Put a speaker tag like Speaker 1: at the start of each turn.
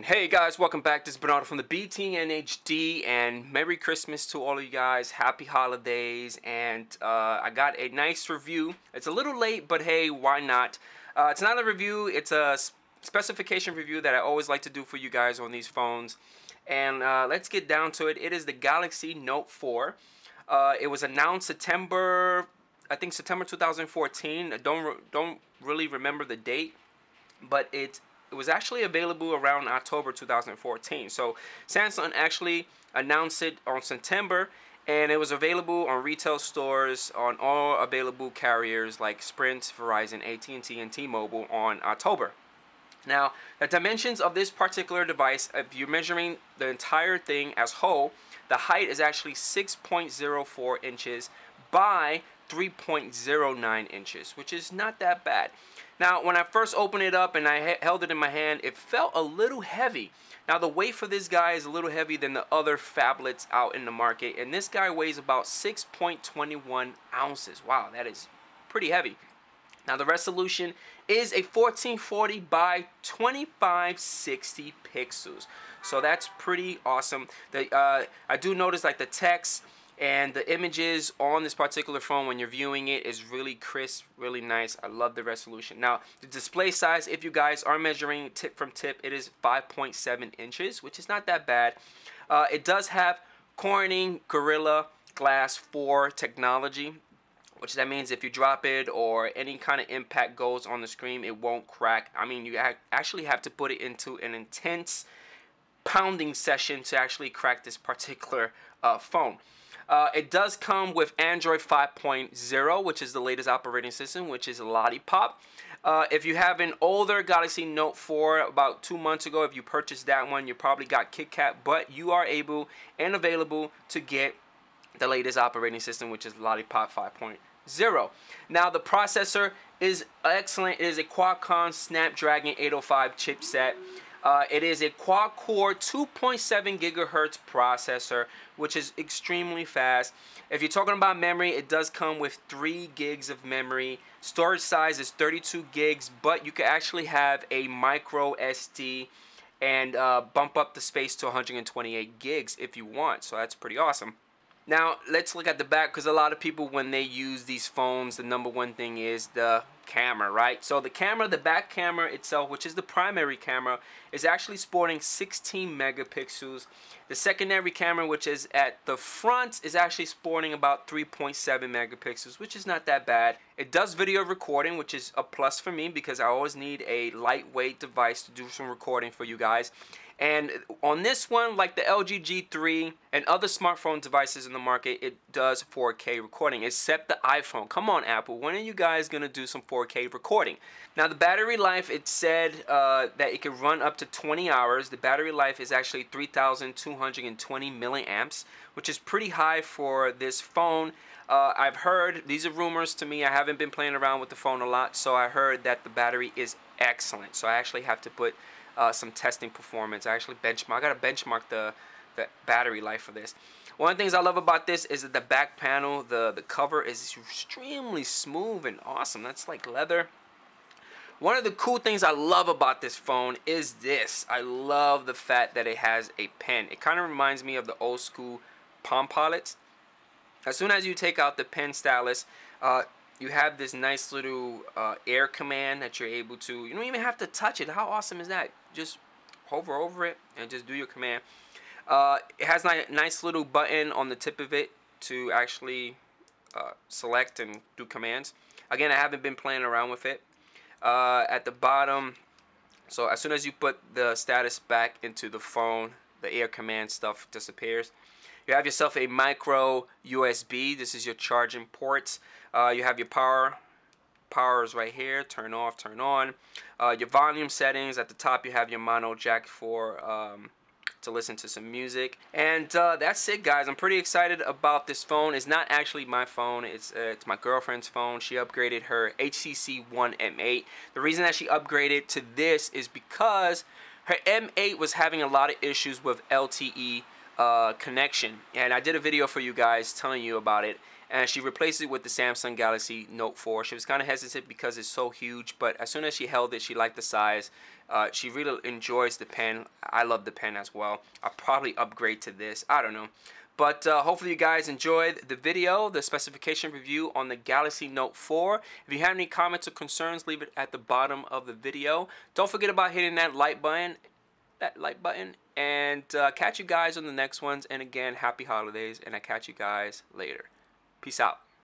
Speaker 1: Hey guys, welcome back. This is Bernardo from the BTNHD, and Merry Christmas to all of you guys. Happy holidays, and I got a nice review. It's a little late, but hey, why not? It's not a review, it's a specification review that I always like to do for you guys on these phones. And let's get down to it. It is the Galaxy Note 4. It was announced September 2014. I don't really remember the date, but it was actually available around October 2014. So Samsung actually announced it on September, and it was available on retail stores on all available carriers like Sprint, Verizon, AT&T, and T-Mobile on October. Now, the dimensions of this particular device, if you're measuring the entire thing as whole, the height is actually 6.04 inches by 3.09 inches, which is not that bad. Now, when I first opened it up and I held it in my hand, it felt a little heavy. Now, the weight for this guy is a little heavy than the other phablets out in the market, and this guy weighs about 6.21 ounces. Wow, that is pretty heavy. Now, the resolution is a 1440 by 2560 pixels, so that's pretty awesome. I do notice like the text and the images on this particular phone when you're viewing it is really crisp, really nice. I love the resolution. Now, the display size, if you guys are measuring tip from tip, it is 5.7 inches, which is not that bad. It does have Corning Gorilla Glass 4 technology, which that means if you drop it or any kind of impact goes on the screen, it won't crack. I mean, you actually have to put it into an intense pounding session to actually crack this particular phone. It does come with Android 5.0, which is the latest operating system, which is Lollipop. If you have an older Galaxy Note 4 about 2 months ago, if you purchased that one, you probably got KitKat, but you are able and available to get the latest operating system, which is Lollipop 5.0. Now, the processor is excellent. It is a Qualcomm Snapdragon 805 chipset. It is a quad-core 2.7 gigahertz processor, which is extremely fast. If you're talking about memory, it does come with 3 gigs of memory. Storage size is 32 gigs, but you can actually have a micro SD and bump up the space to 128 gigs if you want. So that's pretty awesome. Now, let's look at the back, because a lot of people, when they use these phones, the number one thing is the camera, right? So the camera, the back camera itself, which is the primary camera, is actually sporting 16 megapixels. The secondary camera, which is at the front, is actually sporting about 3.7 megapixels, which is not that bad. It does video recording, which is a plus for me, because I always need a lightweight device to do some recording for you guys. And on this one, like the LG G3 and other smartphone devices in the market, it does 4K recording, except the iPhone. Come on, Apple, when are you guys going to do some 4K recording? Now, the battery life, it said that it can run up to 20 hours. The battery life is actually 3,220 milliamps, which is pretty high for this phone. I've heard, these are rumors to me, I haven't been playing around with the phone a lot, so I heard that the battery is excellent. So I actually have to put some testing performance. I gotta benchmark the battery life for this. One of the things I love about this is that the back panel, the cover is extremely smooth and awesome. That's like leather. One of the cool things I love about this phone is this. I love the fact that it has a pen. It kind of reminds me of the old school Palm Pilots. As soon as you take out the pen stylus, you have this nice little air command that you're able to, you don't even have to touch it. How awesome is that? Just hover over it and just do your command. It has a nice little button on the tip of it to actually select and do commands. Again, I haven't been playing around with it. At the bottom, so as soon as you put the status back into the phone, the air command stuff disappears. You have yourself a micro USB. This is your charging ports. You have your power is right here, turn off, turn on. Your volume settings at the top, you have your mono jack for to listen to some music. And that's it, guys. I'm pretty excited about this phone. It's not actually my phone, it's my girlfriend's phone. She upgraded her HTC One M8. The reason that she upgraded to this is because her M8 was having a lot of issues with LTE connection, and I did a video for you guys telling you about it. And she replaced it with the Samsung Galaxy Note 4. She was kind of hesitant because it's so huge, but as soon as she held it, she liked the size. She really enjoys the pen. I love the pen as well. I'll probably upgrade to this. I don't know. But hopefully you guys enjoyed the video, the specification review on the Galaxy Note 4. If you have any comments or concerns, leave it at the bottom of the video. Don't forget about hitting that like button. And catch you guys on the next ones. And again, happy holidays, and I catch you guys later. Peace out.